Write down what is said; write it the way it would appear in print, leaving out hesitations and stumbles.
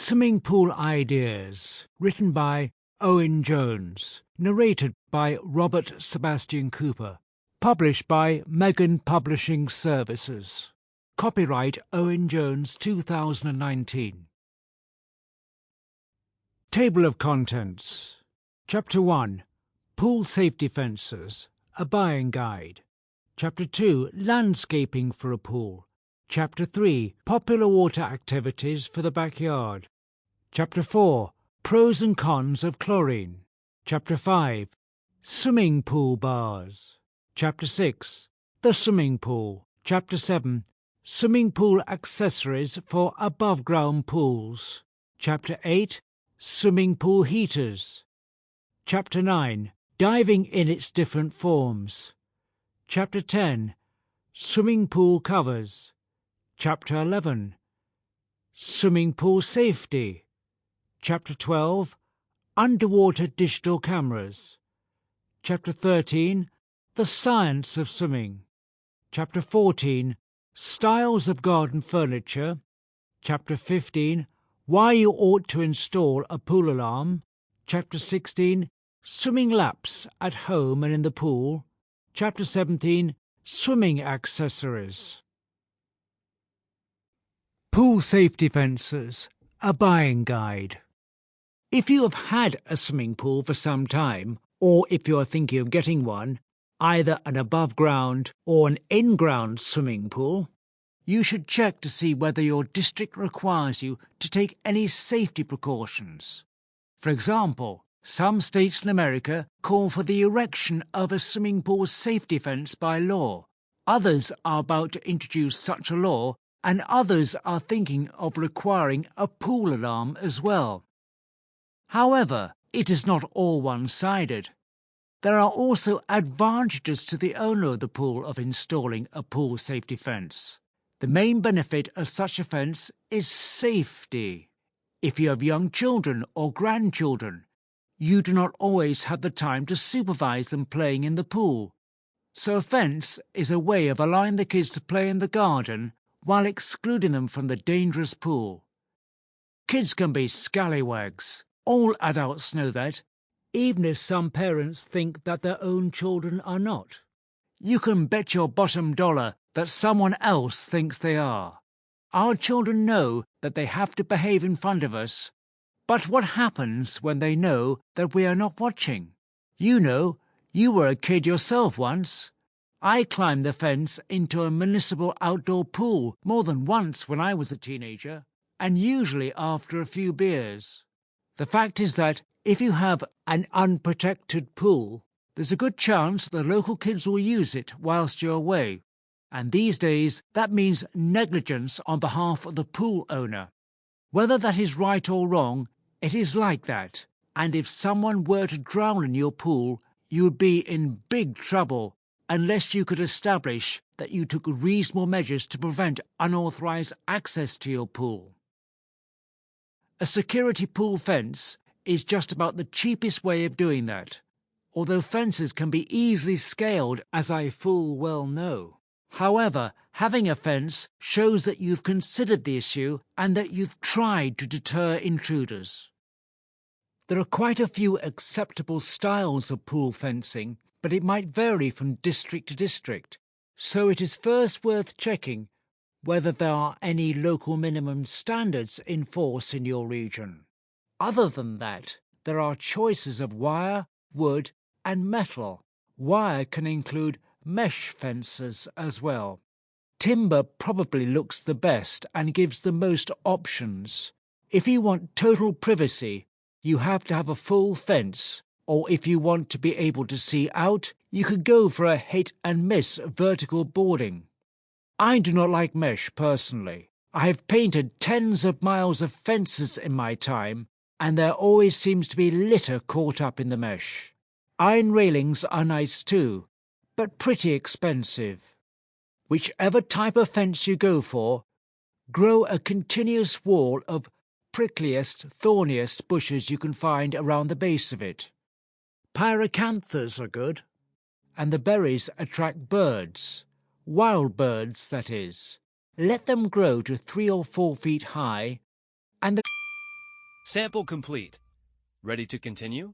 Swimming Pool Ideas, written by Owen Jones, narrated by Robert Sebastian Cooper, published by Megan Publishing Services. Copyright Owen Jones 2019. Table of Contents. Chapter 1. Pool Safety Fences, a Buying Guide. Chapter 2. Landscaping for a Pool. Chapter 3. Popular Water Activities for the Backyard. Chapter 4. Pros and Cons of Chlorine. Chapter 5. Swimming Pool Bars. Chapter 6. The Swimming Pool. Chapter 7. Swimming Pool Accessories for Above-Ground Pools. Chapter 8. Swimming Pool Heaters. Chapter 9. Diving in its different forms. Chapter 10. Swimming Pool Covers. Chapter 11. Swimming Pool Safety. Chapter 12. Underwater Digital Cameras. Chapter 13. The Science of Swimming. Chapter 14. Styles of Garden Furniture. Chapter 15. Why you ought to install a pool alarm. Chapter 16. Swimming laps at home and in the pool. Chapter 17. Swimming accessories. Pool Safety Fences, a Buying Guide. If you have had a swimming pool for some time, or if you are thinking of getting one, either an above-ground or an in-ground swimming pool, you should check to see whether your district requires you to take any safety precautions. For example, some states in America call for the erection of a swimming pool safety fence by law. Others are about to introduce such a law, and others are thinking of requiring a pool alarm as well. However, it is not all one-sided. There are also advantages to the owner of the pool of installing a pool safety fence. The main benefit of such a fence is safety. If you have young children or grandchildren, you do not always have the time to supervise them playing in the pool. So a fence is a way of allowing the kids to play in the garden while excluding them from the dangerous pool. Kids can be scallywags. All adults know that, even if some parents think that their own children are not. You can bet your bottom dollar that someone else thinks they are. Our children know that they have to behave in front of us, but what happens when they know that we are not watching? You know, you were a kid yourself once. I climbed the fence into a municipal outdoor pool more than once when I was a teenager, and usually after a few beers. The fact is that if you have an unprotected pool, there's a good chance the local kids will use it whilst you're away. And these days, that means negligence on behalf of the pool owner. Whether that is right or wrong, it is like that. And if someone were to drown in your pool, you would be in big trouble unless you could establish that you took reasonable measures to prevent unauthorized access to your pool. A security pool fence is just about the cheapest way of doing that, although fences can be easily scaled, as I full well know. However, having a fence shows that you've considered the issue and that you've tried to deter intruders. There are quite a few acceptable styles of pool fencing, but it might vary from district to district, so it is first worth checking whether there are any local minimum standards in force in your region. Other than that, there are choices of wire, wood, and metal. Wire can include mesh fences as well. Timber probably looks the best and gives the most options. If you want total privacy, you have to have a full fence, or if you want to be able to see out, you could go for a hit-and-miss vertical boarding. I do not like mesh personally. I have painted tens of miles of fences in my time, and there always seems to be litter caught up in the mesh. Iron railings are nice too, but pretty expensive. Whichever type of fence you go for, grow a continuous wall of prickliest, thorniest bushes you can find around the base of it. Pyracanthus are good, and the berries attract birds. Wild birds, that is. Let them grow to 3 or 4 feet high, and the Sample complete. Ready to continue?